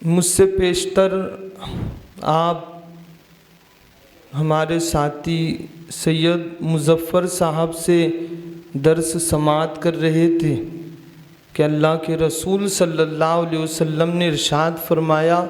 مجھ سے پیشتر آپ ہمارے ساتھی سید مظفر صاحب سے درس سماعت کر رہے تھے کہ اللہ کے رسول صلی اللہ علیہ وسلم نے ارشاد فرمایا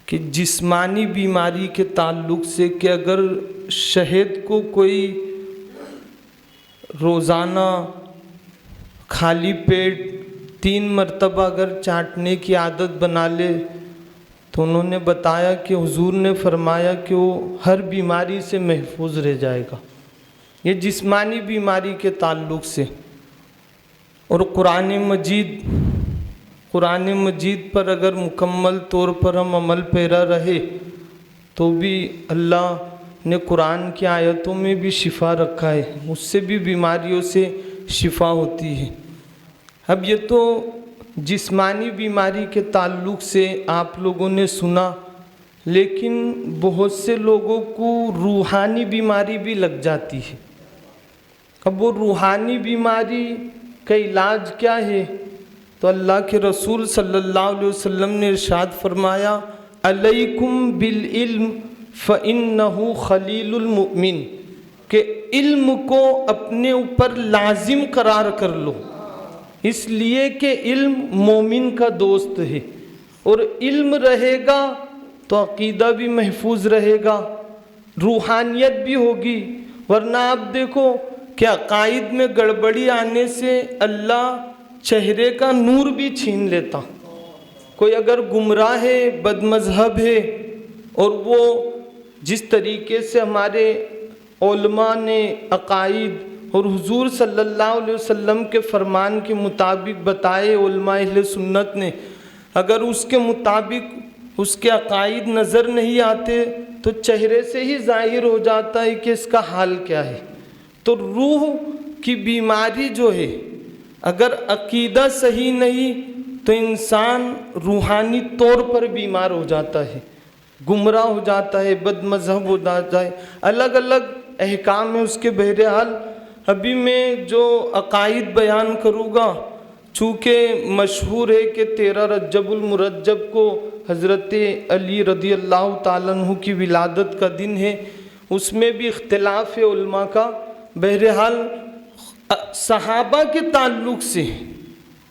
کہ جسمانی بیماری کے تعلق سے کہ اگر شہد کو کوئی روزانہ خالی پیٹ 3 مرتبہ اگر چاٹنے کی عادت بنا لے تو انہوں نے بتایا کہ حضور نے فرمایا کہ وہ ہر بیماری سے محفوظ رہ جائے گا، یہ جسمانی بیماری کے تعلق سے۔ اور قرآن مجید پر اگر مکمل طور پر ہم عمل پیرا رہے تو بھی اللہ نے قرآن کی آیتوں میں بھی شفا رکھا ہے، اس سے بھی بیماریوں سے شفا ہوتی ہے۔ اب یہ تو جسمانی بیماری کے تعلق سے آپ لوگوں نے سنا، لیکن بہت سے لوگوں کو روحانی بیماری بھی لگ جاتی ہے۔ اب وہ روحانی بیماری کا علاج کیا ہے؟ تو اللہ کے رسول صلی اللہ علیہ وسلم نے ارشاد فرمایا علیکم بالعلم فإنہ خلیل المؤمن، کہ علم کو اپنے اوپر لازم قرار کر لو، اس لیے کہ علم مومن کا دوست ہے، اور علم رہے گا تو عقیدہ بھی محفوظ رہے گا، روحانیت بھی ہوگی۔ ورنہ آپ دیکھو کہ عقائد میں گڑبڑی آنے سے اللہ چہرے کا نور بھی چھین لیتا۔ کوئی اگر گمراہ ہے، بد مذہب ہے، اور وہ جس طریقے سے ہمارے علماء نے عقائد اور حضور صلی اللہ علیہ وسلم کے فرمان کے مطابق بتائے، علماء اہل سنت نے، اگر اس کے مطابق اس کے عقائد نظر نہیں آتے تو چہرے سے ہی ظاہر ہو جاتا ہے کہ اس کا حال کیا ہے۔ تو روح کی بیماری جو ہے، اگر عقیدہ صحیح نہیں تو انسان روحانی طور پر بیمار ہو جاتا ہے، گمراہ ہو جاتا ہے، بد مذہب ہو جاتا ہے، الگ الگ احکام ہے اس کے۔ بہرحال ابھی میں جو عقائد بیان کروں گا، چونکہ مشہور ہے کہ 13 رجب المرجب کو حضرت علی رضی اللہ تعالیٰ عنہ کی ولادت کا دن ہے، اس میں بھی اختلاف ہے علماء کا۔ بہرحال صحابہ کے تعلق سے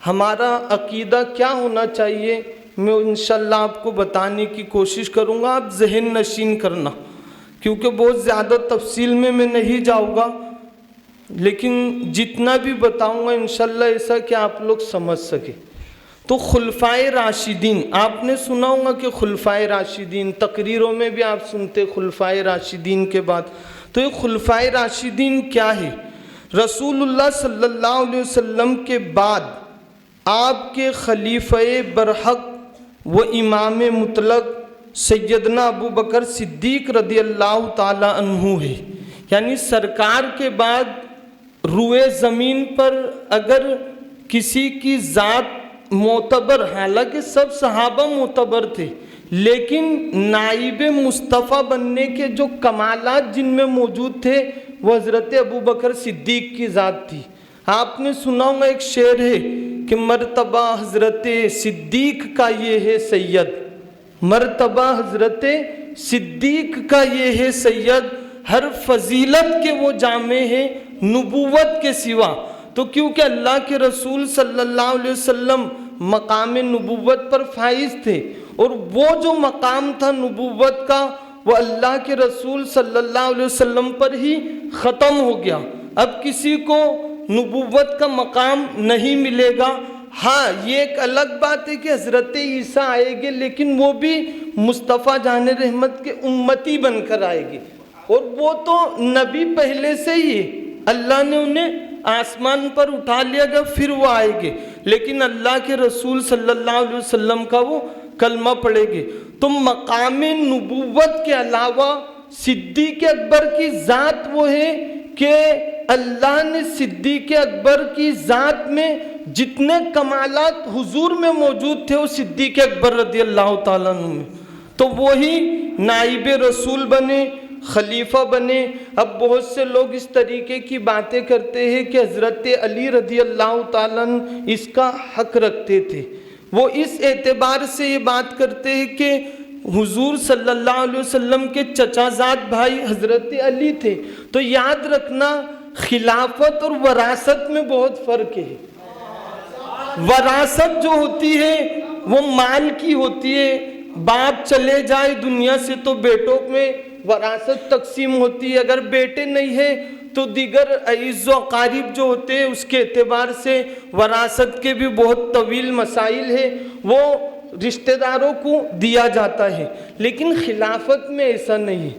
ہمارا عقیدہ کیا ہونا چاہیے، میں انشاءاللہ آپ کو بتانے کی کوشش کروں گا، آپ ذہن نشین کرنا، کیونکہ بہت زیادہ تفصیل میں نہیں جاؤں گا، لیکن جتنا بھی بتاؤں گا انشاءاللہ ایسا کہ آپ لوگ سمجھ سکیں۔ تو خلفائے راشدین، آپ نے سنا ہوگا کہ خلفائے راشدین، تقریروں میں بھی آپ سنتے خلفائے راشدین کے بعد۔ تو یہ خلفائے راشدین کیا ہے؟ رسول اللہ صلی اللہ علیہ وسلم کے بعد آپ کے خلیفہ برحق و امام مطلق سیدنا ابو بکر صدیق رضی اللہ تعالی عنہ ہے، یعنی سرکار کے بعد روئے زمین پر اگر کسی کی ذات معتبر، حالانکہ سب صحابہ معتبر تھے، لیکن نائب مصطفیٰ بننے کے جو کمالات جن میں موجود تھے وہ حضرت ابو بکر صدیق کی ذات تھی۔ آپ نے سنا ہوگا ایک شعر ہے کہ مرتبہ حضرت صدیق کا یہ ہے سید، مرتبہ حضرت صدیق کا یہ ہے سید، ہر فضیلت کے وہ جامع ہیں نبوت کے سوا۔ تو کیونکہ اللہ کے رسول صلی اللہ علیہ وسلم مقام نبوت پر فائز تھے، اور وہ جو مقام تھا نبوت کا وہ اللہ کے رسول صلی اللہ علیہ وسلم پر ہی ختم ہو گیا، اب کسی کو نبوت کا مقام نہیں ملے گا۔ ہاں یہ ایک الگ بات ہے کہ حضرت عیسیٰ آئے گے، لیکن وہ بھی مصطفیٰ جان رحمت کے امتی بن کر آئے گے، اور وہ تو نبی پہلے سے ہی ہے، اللہ نے انہیں آسمان پر اٹھا لیا گا، پھر وہ آئے گے، لیکن اللہ کے رسول صلی اللہ علیہ وسلم کا وہ کلمہ پڑھے گے۔ تو مقام نبوت کے علاوہ صدیق اکبر کی ذات وہ ہے کہ اللہ نے صدیق اکبر کی ذات میں جتنے کمالات حضور میں موجود تھے وہ صدیق اکبر رضی اللہ تعالیٰ عنہ میں، تو وہی نائب رسول بنے، خلیفہ بنے۔ اب بہت سے لوگ اس طریقے کی باتیں کرتے ہیں کہ حضرت علی رضی اللہ تعالیٰ عنہ اس کا حق رکھتے تھے، وہ اس اعتبار سے یہ بات کرتے ہیں کہ حضور صلی اللہ علیہ وسلم کے چچا زاد بھائی حضرت علی تھے. تو یاد رکھنا خلافت اور وراثت میں بہت فرق ہے. وراثت جو ہوتی ہے وہ مال کی ہوتی ہے. باپ چلے جائے دنیا سے تو بیٹوں میں وراثت تقسیم ہوتی ہے. اگر بیٹے نہیں ہیں تو دیگر اعز و اقارب جو ہوتے ہیں اس کے اعتبار سے وراثت کے بھی بہت طویل مسائل ہیں، وہ رشتہ داروں کو دیا جاتا ہے. لیکن خلافت میں ایسا نہیں ہے.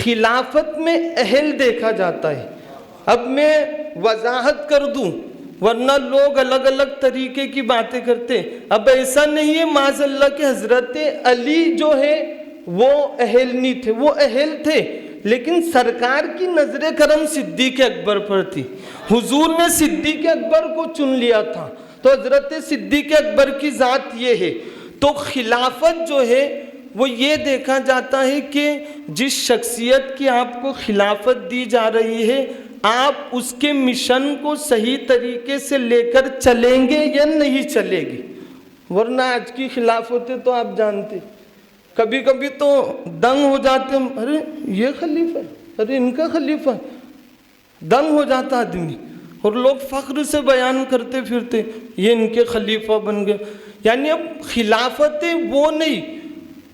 خلافت میں اہل دیکھا جاتا ہے. اب میں وضاحت کر دوں ورنہ لوگ الگ الگ طریقے کی باتیں کرتے. اب ایسا نہیں ہے معاذ اللہ کہ حضرت علی جو ہے وہ اہل نہیں تھے، وہ اہل تھے، لیکن سرکار کی نظر کرم صدیق اکبر پر تھی. حضور نے صدیق اکبر کو چن لیا تھا، تو حضرت صدیق اکبر کی ذات یہ ہے. تو خلافت جو ہے وہ یہ دیکھا جاتا ہے کہ جس شخصیت کی آپ کو خلافت دی جا رہی ہے آپ اس کے مشن کو صحیح طریقے سے لے کر چلیں گے یا نہیں چلیں گے. ورنہ آج کی خلافتیں تو آپ جانتے، کبھی کبھی تو دنگ ہو جاتے ہیں، ارے یہ خلیفہ ہے، ارے ان کا خلیفہ ہے. دنگ ہو جاتا آدمی، اور لوگ فخر سے بیان کرتے پھرتے یہ ان کے خلیفہ بن گئے. یعنی اب خلافتیں وہ نہیں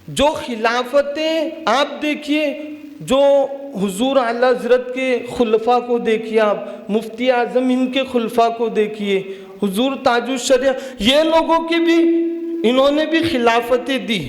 جو خلافتیں آپ دیکھیے، جو حضور اعلیٰ حضرت کے خلفاء کو دیکھیے، آپ مفتی اعظم ان کے خلفاء کو دیکھیے، حضور تاج الشریعہ، یہ لوگوں کی بھی انہوں نے بھی خلافتیں دی.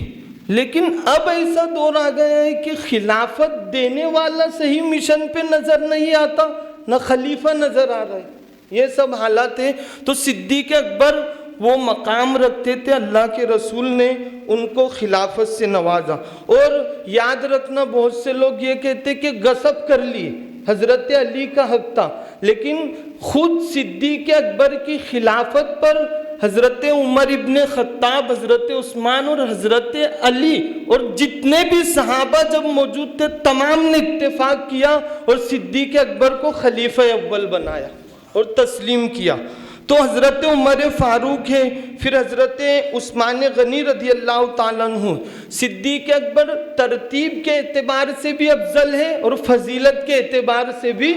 لیکن اب ایسا دور آ گیا ہے کہ خلافت دینے والا صحیح مشن پہ نظر نہیں آتا، نہ خلیفہ نظر آ رہا ہے. یہ سب حالات ہیں. تو صدیق اکبر وہ مقام رکھتے تھے، اللہ کے رسول نے ان کو خلافت سے نوازا. اور یاد رکھنا بہت سے لوگ یہ کہتے کہ غصب کر لیے، حضرت علی کا حق تھا، لیکن خود صدیق اکبر کی خلافت پر حضرت عمر ابن خطاب، حضرت عثمان اور حضرت علی اور جتنے بھی صحابہ جب موجود تھے تمام نے اتفاق کیا اور صدیق اکبر کو خلیفہ اول بنایا اور تسلیم کیا. تو حضرت عمر فاروق ہے، پھر حضرت عثمان غنی رضی اللہ تعالیٰ عنہ. صدیق اکبر ترتیب کے اعتبار سے بھی افضل ہے اور فضیلت کے اعتبار سے بھی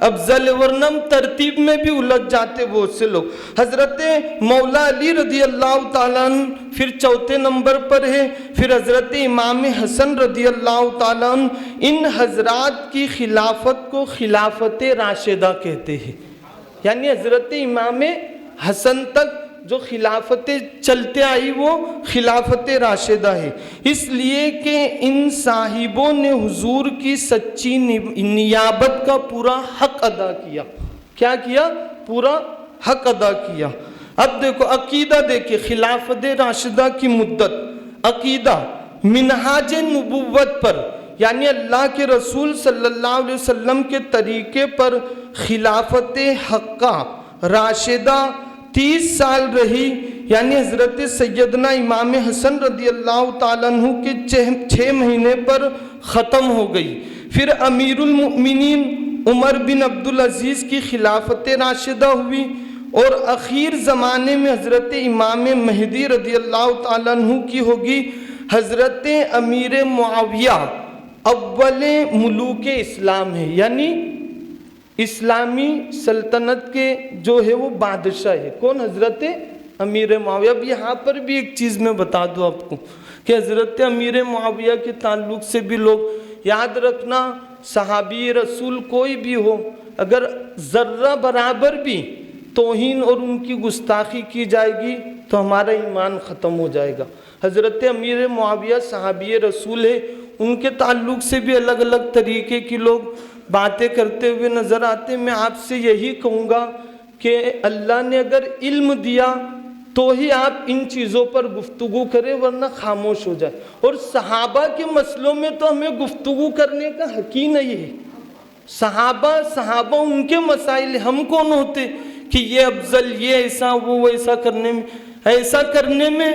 افضل ہے، ورنہ ترتیب میں بھی الجھ جاتے بہت سے لوگ. حضرت مولا علی رضی اللہ تعالیٰ عنہ پھر چوتھے نمبر پر ہے، پھر حضرت امام حسن رضی اللہ تعالیٰ عنہ. ان حضرات کی خلافت کو خلافت راشدہ کہتے ہیں. یعنی حضرت امام حسن تک جو خلافتیں چلتے آئی وہ خلافت راشدہ ہے. اس لیے کہ ان صاحبوں نے حضور کی سچی نیابت کا پورا حق ادا کیا. کیا کیا؟ پورا حق ادا کیا. اب دیکھو عقیدہ دیکھیں، خلافت راشدہ کی مدت. عقیدہ منہاج نبوت پر، یعنی اللہ کے رسول صلی اللہ علیہ وسلم کے طریقے پر خلافت حقہ راشدہ 30 سال رہی. یعنی حضرت سیدنا امام حسن رضی اللہ تعالیٰ عنہ کے 6 مہینے پر ختم ہو گئی. پھر امیر المؤمنین عمر بن عبدالعزیز کی خلافت راشدہ ہوئی، اور اخیر زمانے میں حضرت امام مہدی رضی اللہ تعالیٰ عنہ کی ہوگی. حضرت امیر معاویہ اول ملوک اسلام ہے، یعنی اسلامی سلطنت کے جو ہے وہ بادشاہ ہے. کون؟ حضرت امیر معاویہ. اب یہاں پر بھی ایک چیز میں بتا دوں آپ کو کہ حضرت امیر معاویہ کے تعلق سے بھی لوگ یاد رکھنا، صحابی رسول کوئی بھی ہو اگر ذرہ برابر بھی توہین اور ان کی گستاخی کی جائے گی تو ہمارا ایمان ختم ہو جائے گا. حضرت امیر معاویہ صحابی رسول ہے، ان کے تعلق سے بھی الگ الگ طریقے کی لوگ باتیں کرتے ہوئے نظر آتے. میں آپ سے یہی کہوں گا کہ اللہ نے اگر علم دیا تو ہی آپ ان چیزوں پر گفتگو کریں، ورنہ خاموش ہو جائے. اور صحابہ کے مسئلوں میں تو ہمیں گفتگو کرنے کا حق ہی نہیں ہے. صحابہ ان کے مسائل، ہم کون ہوتے کہ یہ افضل، یہ ایسا، وہ ایسا کرنے میں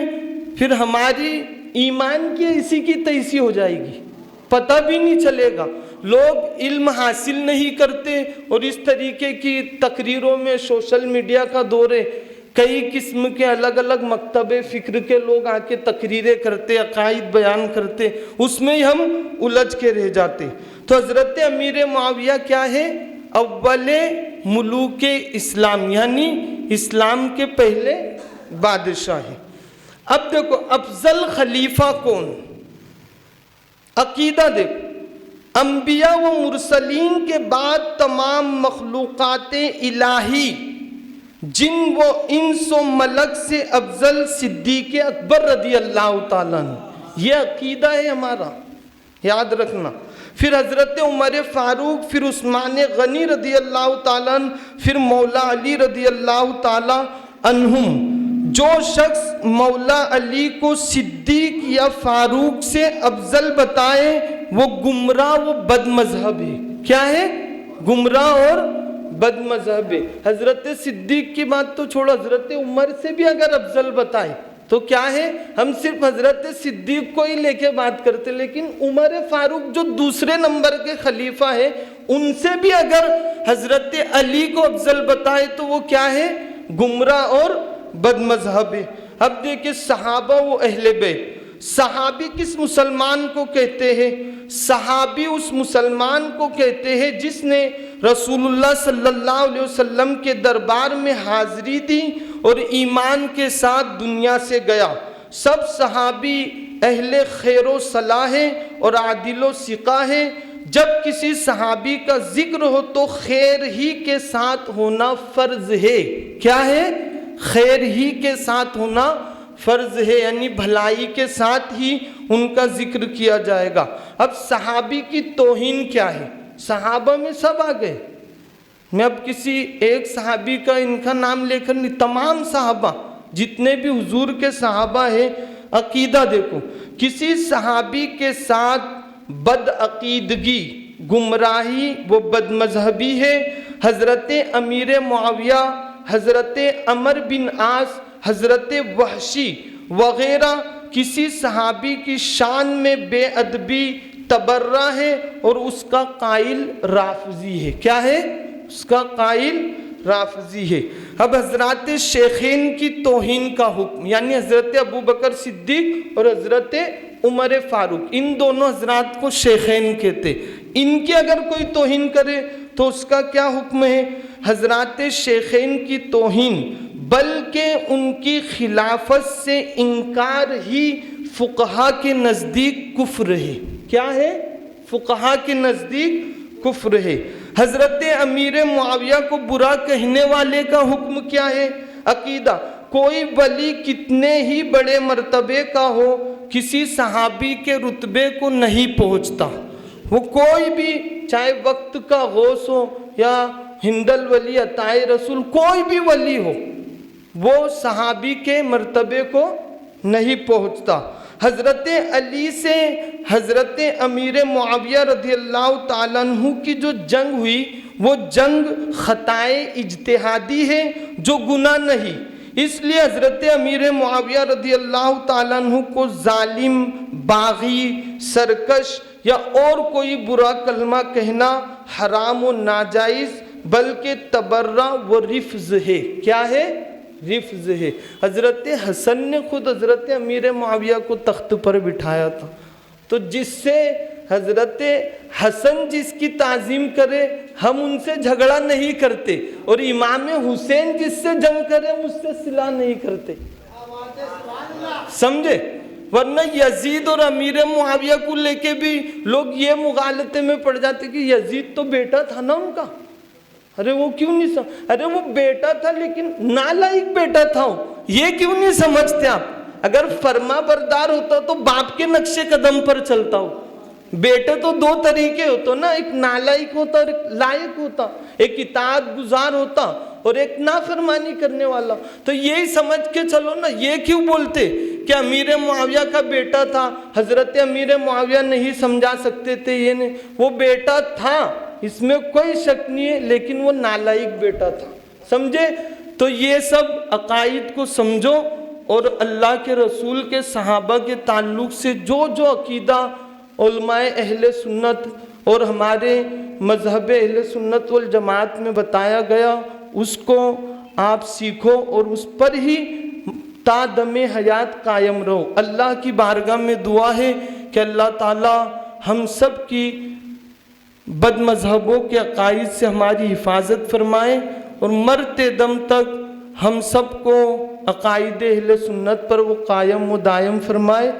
پھر ہماری ایمان کی ایسی کی تیسی ہو جائے گی، پتہ بھی نہیں چلے گا. لوگ علم حاصل نہیں کرتے اور اس طریقے کی تقریروں میں سوشل میڈیا کا دور ہے، کئی قسم کے الگ الگ مکتب فکر کے لوگ آ کے تقریریں کرتے، عقائد بیان کرتے، اس میں ہم الجھ کے رہ جاتے۔ تو حضرت امیر معاویہ کیا ہے؟ اول ملوک اسلام، یعنی اسلام کے پہلے بادشاہ ہیں۔ اب دیکھو افضل خلیفہ کون؟ عقیدہ دیکھو، انبیاء و مرسلین کے بعد تمام مخلوقات الہی جن و انس و ملک سے افضل صدیق اکبر رضی اللہ تعالیٰ عنہ، یہ عقیدہ ہے ہمارا، یاد رکھنا۔ پھر حضرت عمر فاروق، پھر عثمان غنی رضی اللہ تعالیٰ عنہ، پھر مولا علی رضی اللہ تعالیٰ عنہم۔ جو شخص مولا علی کو صدیق یا فاروق سے افضل بتائے وہ گمراہ و بد مذہب ہے۔ کیا ہے؟ گمراہ اور بد مذہب ہے۔ حضرت صدیق کی بات تو چھوڑو، حضرت عمر سے بھی اگر افضل بتائے تو کیا ہے؟ ہم صرف حضرت صدیق کو ہی لے کے بات کرتے، لیکن عمر فاروق جو دوسرے نمبر کے خلیفہ ہے ان سے بھی اگر حضرت علی کو افضل بتائے تو وہ کیا ہے؟ گمراہ اور بد مذہب ہے۔ اب دیکھیں صحابہ و اہل بیت۔ صحابی کس مسلمان کو کہتے ہیں؟ صحابی اس مسلمان کو کہتے ہیں جس نے رسول اللہ صلی اللہ علیہ وسلم کے دربار میں حاضری دی اور ایمان کے ساتھ دنیا سے گیا۔ سب صحابی اہل خیر و صلاح ہیں اور عادل و ثقہ ہیں۔ جب کسی صحابی کا ذکر ہو تو خیر ہی کے ساتھ ہونا فرض ہے۔ کیا ہے؟ خیر ہی کے ساتھ ہونا فرض ہے، یعنی بھلائی کے ساتھ ہی ان کا ذکر کیا جائے گا۔ اب صحابی کی توہین کیا ہے؟ صحابہ میں سب آ گئے، میں اب کسی ایک صحابی کا ان کا نام لے کر نہیں، تمام صحابہ جتنے بھی حضور کے صحابہ ہیں۔ عقیدہ دیکھو، کسی صحابی کے ساتھ بد عقیدگی، گمراہی و بد مذہبی ہے۔ حضرت امیر معاویہ، حضرت عمر بن عاص، حضرت وحشی وغیرہ کسی صحابی کی شان میں بے ادبی تبرہ ہے اور اس کا قائل رافضی ہے۔ کیا ہے؟ اس کا قائل رافضی ہے۔ اب حضرات شیخین کی توہین کا حکم، یعنی حضرت ابوبکر صدیق اور حضرت عمر فاروق، ان دونوں حضرات کو شیخین کہتے۔ ان کی اگر کوئی توہین کرے تو اس کا کیا حکم ہے؟ حضرات شیخین کی توہین بلکہ ان کی خلافت سے انکار ہی فقہا کے نزدیک کفر ہے۔ کیا ہے؟ فقہا کے نزدیک کفر ہے۔ حضرت امیر معاویہ کو برا کہنے والے کا حکم کیا ہے؟ عقیدہ، کوئی ولی کتنے ہی بڑے مرتبے کا ہو کسی صحابی کے رتبے کو نہیں پہنچتا۔ وہ کوئی بھی، چاہے وقت کا غوث ہو یا ہندل ولی عطائے رسول، کوئی بھی ولی ہو، وہ صحابی کے مرتبے کو نہیں پہنچتا۔ حضرت علی سے حضرت امیر معاویہ رضی اللہ تعالیٰ عنہ کی جو جنگ ہوئی وہ جنگ خطائے اجتہادی ہے، جو گناہ نہیں۔ اس لیے حضرت امیر معاویہ رضی اللہ تعالیٰ عنہ کو ظالم، باغی، سرکش یا اور کوئی برا کلمہ کہنا حرام و ناجائز بلکہ تبرہ و رفض ہے۔ کیا ہے؟ رفض ہے۔ حضرت حسن نے خود حضرت امیر معاویہ کو تخت پر بٹھایا تھا، تو جس سے حضرت حسن جس کی تعظیم کرے ہم ان سے جھگڑا نہیں کرتے، اور امام حسین جس سے جنگ کرے اس سے صلح نہیں کرتے، سمجھے؟ ورنہ یزید اور امیر معاویہ کو لے کے بھی لوگ یہ مغالطے میں پڑ جاتے کہ یزید تو بیٹا تھا نا ان کا، ارے وہ کیوں نہیں ارے وہ بیٹا تھا لیکن نالائق بیٹا تھا، یہ کیوں نہیں سمجھتے آپ؟ اگر فرما بردار ہوتا تو باپ کے نقش قدم پر چلتا ہو۔ بیٹے تو دو طریقے ہوتا نا، ایک نالائق ہوتا اور ایک لائق ہوتا، ایک اطاعت گزار ہوتا اور ایک نافرمانی کرنے والا۔ تو یہی سمجھ کے چلو نا، یہ کیوں بولتے کہ امیر معاویہ کا بیٹا تھا، حضرت امیر معاویہ نہیں سمجھا سکتے تھے، یہ نہیں، وہ بیٹا تھا، اس میں کوئی شک نہیں ہے، لیکن وہ نالائق بیٹا تھا، سمجھے؟ تو یہ سب عقائد کو سمجھو، اور اللہ کے رسول کے صحابہ کے تعلق سے جو جو عقیدہ علماء اہل سنت اور ہمارے مذہب اہل سنت والجماعت میں بتایا گیا اس کو آپ سیکھو اور اس پر ہی تا دم حیات قائم رہو۔ اللہ کی بارگاہ میں دعا ہے کہ اللہ تعالیٰ ہم سب کی بد مذہبوں کے عقائد سے ہماری حفاظت فرمائے اور مرتے دم تک ہم سب کو عقائد اہل سنت پر وہ قائم و دائم فرمائے۔